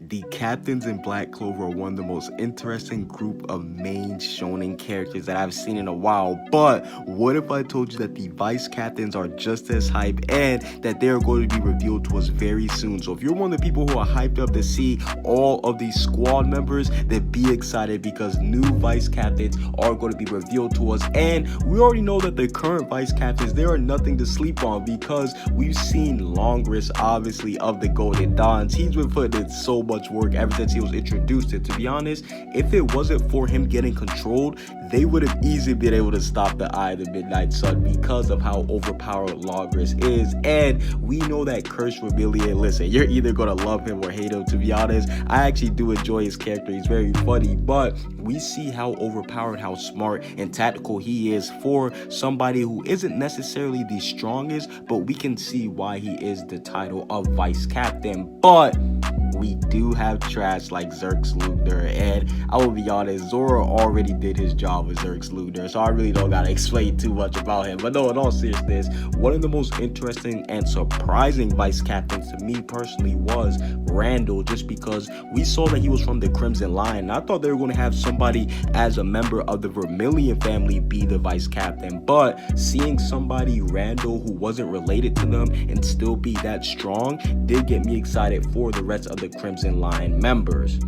The captains in Black Clover are one of the most interesting group of main shonen characters that I've seen in a while. But what if I told you that the vice captains are just as hype and that they are going to be revealed to us very soon? So if you're one of the people who are hyped up to see all of these squad members, then be excited because new vice captains are going to be revealed to us. And we already know that the current vice captains, they are nothing to sleep on because we've seen Longress, obviously, of the Golden Dawns. He's been putting in so much work ever since he was introduced. And to be honest, if it wasn't for him getting controlled, they would have easily been able to stop the Eye of the Midnight Sun because of how overpowered Longress is. And we know that Curse Vermilion, listen, you're either gonna love him or hate him. To be honest, I actually do enjoy his character. He's very funny, but we see how overpowered, how smart and tactical he is for somebody who isn't necessarily the strongest, but we can see why he is the title of vice captain. But we do have trash like Xerxes Luthor, and I will be honest, Zoro already did his job with Xerxes Luthor, so I really don't gotta explain too much about him. But no, in all seriousness, one of the most interesting and surprising vice captains to me personally was Randall, just because we saw that he was from the Crimson Line. I thought they were going to have somebody as a member of the Vermilion family be the vice captain, but seeing somebody, Randall, who wasn't related to them and still be that strong did get me excited for the rest of the Crimson Line members.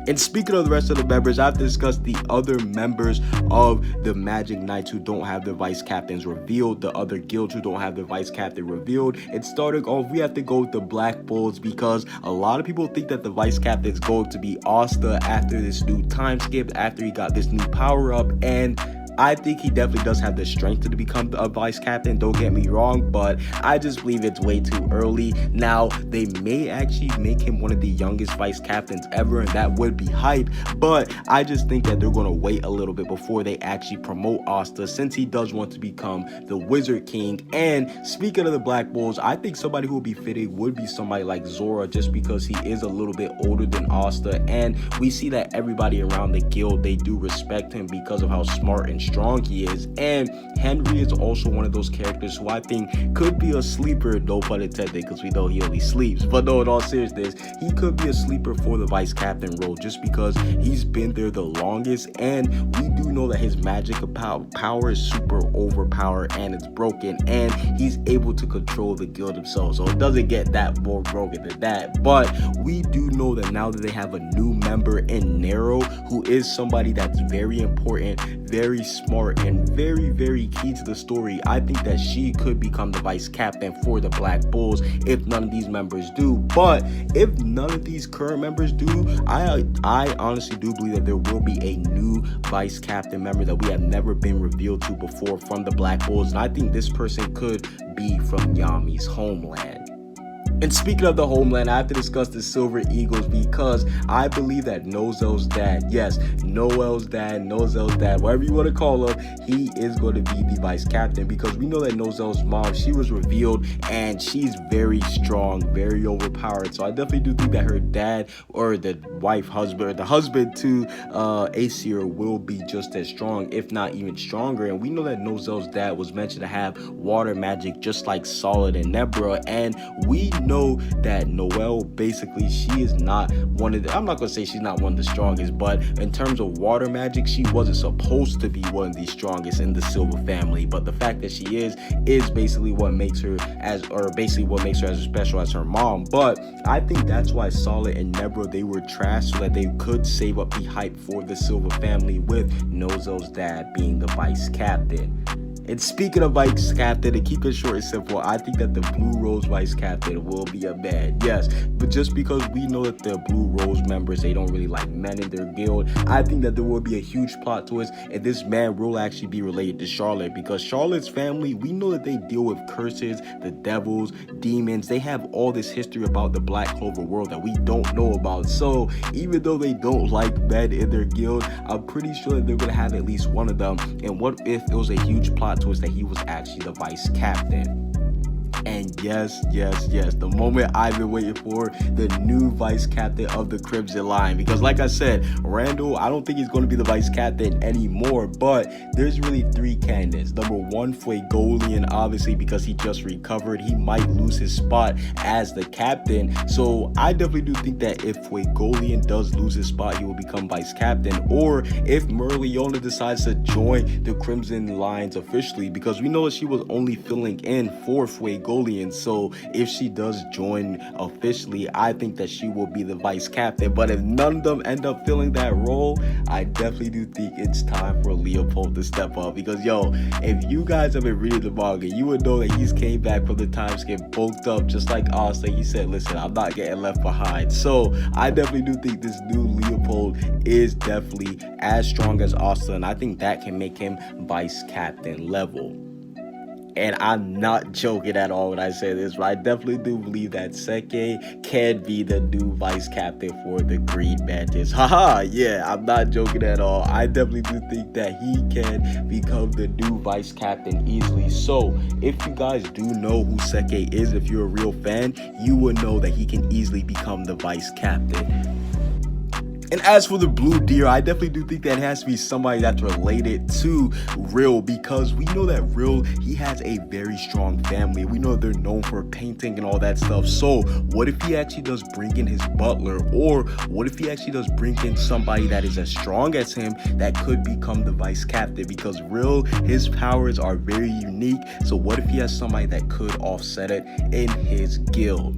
And speaking of the rest of the members, I've discussed the other members of the Magic Knights who don't have their vice captains revealed, the other guilds who don't have their vice captain revealed. And starting off, we have to go with the Black Bulls because a lot of people think that the vice captain is going to be Asta after this new time skip, after he got this new power up. And I think he definitely does have the strength to become a vice captain, don't get me wrong, but I just believe it's way too early. Now, they may actually make him one of the youngest vice captains ever, and that would be hype, but I just think that they're going to wait a little bit before they actually promote Asta, since he does want to become the Wizard King. And speaking of the Black Bulls, I think somebody who would be fitting would be somebody like Zora, just because he is a little bit older than Asta, and we see that everybody around the guild, they do respect him because of how smart and strong he is. And Henry is also one of those characters who I think could be a sleeper, no pun intended, because we know he only sleeps. But no, in all seriousness, he could be a sleeper for the vice captain role just because he's been there the longest, and we do know that his magic power is super overpowered and it's broken, and he's able to control the guild himself, so it doesn't get that more broken than that. But we do know that now that they have a new member in Nero, who is somebody that's very important, very smart, and very, very key to the story, I think that she could become the vice captain for the Black Bulls if none of these members do. But if none of these current members do, I honestly do believe that there will be a new vice captain member that we have never been revealed to before from the Black Bulls, and I think this person could be from Yami's homeland. And speaking of the homeland, I have to discuss the Silver Eagles because I believe that Nozel's dad, yes, Noel's dad, whatever you want to call him, he is going to be the vice captain, because we know that Nozel's mom, she was revealed and she's very strong, very overpowered. So I definitely do think that her dad, or the husband, or the husband to Aesir, will be just as strong, if not even stronger. And we know that Nozel's dad was mentioned to have water magic just like Solid and Nebra, and we know that Noelle, basically, she is not one of the, I'm not gonna say she's not one of the strongest, but in terms of water magic, she wasn't supposed to be one of the strongest in the Silver family. But the fact that she is basically what makes her as special as her mom. But I think that's why Solid and Nebra, they were trash, so that they could save up the hype for the Silver family, with Nozel's dad being the vice captain. And speaking of vice captain, to keep it short and simple, I think that the Blue Rose vice captain will be a man, yes. But just because we know that the Blue Rose members, they don't really like men in their guild, I think that there will be a huge plot twist, and this man will actually be related to Charlotte, because Charlotte's family, we know that they deal with curses, the devils, demons. They have all this history about the Black Clover world that we don't know about. So even though they don't like men in their guild, I'm pretty sure that they're going to have at least one of them. And what if it was a huge plot twist that he was actually the vice captain? And yes, the moment I've been waiting for, the new vice captain of the Crimson Line. Because like I said, Randall, I don't think he's going to be the vice captain anymore, but there's really three candidates. Number one, Fuegolian, obviously because he just recovered, he might lose his spot as the captain. So I definitely do think that if Fuegolian does lose his spot, he will become vice captain. Or if Merliona decides to join the Crimson Lines officially, because we know that she was only filling in for Fuegolian. So if she does join officially, I think that she will be the vice captain. But if none of them end up filling that role, I definitely do think it's time for Leopold to step up. Because yo, if you guys have been reading the manga, you would know that he's came back from the time skip bulked up just like Asta. He said, listen, I'm not getting left behind. So I definitely do think this new Leopold is definitely as strong as Asta, and I think that can make him vice captain level. And I'm not joking at all when I say this, but I definitely do believe that Seke can be the new vice captain for the Green Mantis. Haha, yeah, I'm not joking at all. I definitely do think that he can become the new vice captain easily. So, if you guys do know who Seke is, if you're a real fan, you will know that he can easily become the vice captain. And as for the Blue Deer, I definitely do think that has to be somebody that's related to Rill, because we know that Rill, he has a very strong family. We know they're known for painting and all that stuff. So what if he actually does bring in his butler, or what if he actually does bring in somebody that is as strong as him that could become the vice captain? Because Rill, his powers are very unique. So what if he has somebody that could offset it in his guild?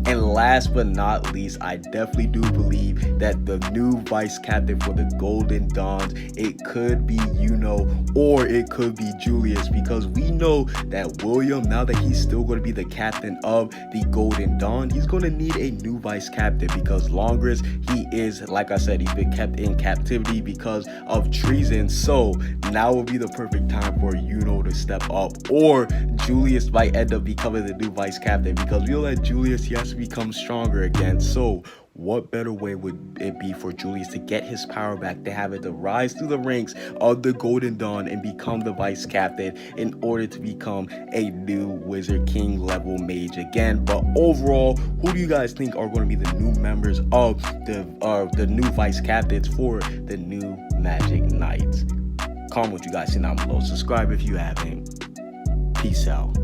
And last but not least, I definitely do believe that the new vice captain for the Golden Dawns, it could be Yuno or it could be Julius, because we know that William, now that he's still going to be the captain of the Golden Dawn, he's going to need a new vice captain, because Longris, he is, like I said, he's been kept in captivity because of treason. So now will be the perfect time for Yuno to step up, or Julius might end up becoming the new vice captain, because we know that Julius, he has to become stronger again. So what better way would it be for Julius to get his power back, to have it to rise through the ranks of the Golden Dawn and become the vice captain in order to become a new Wizard King level mage again? But overall, who do you guys think are going to be the new members of the new vice captains for the new Magic Knights? Comment what you guys see down below. Subscribe if you haven't. Peace out.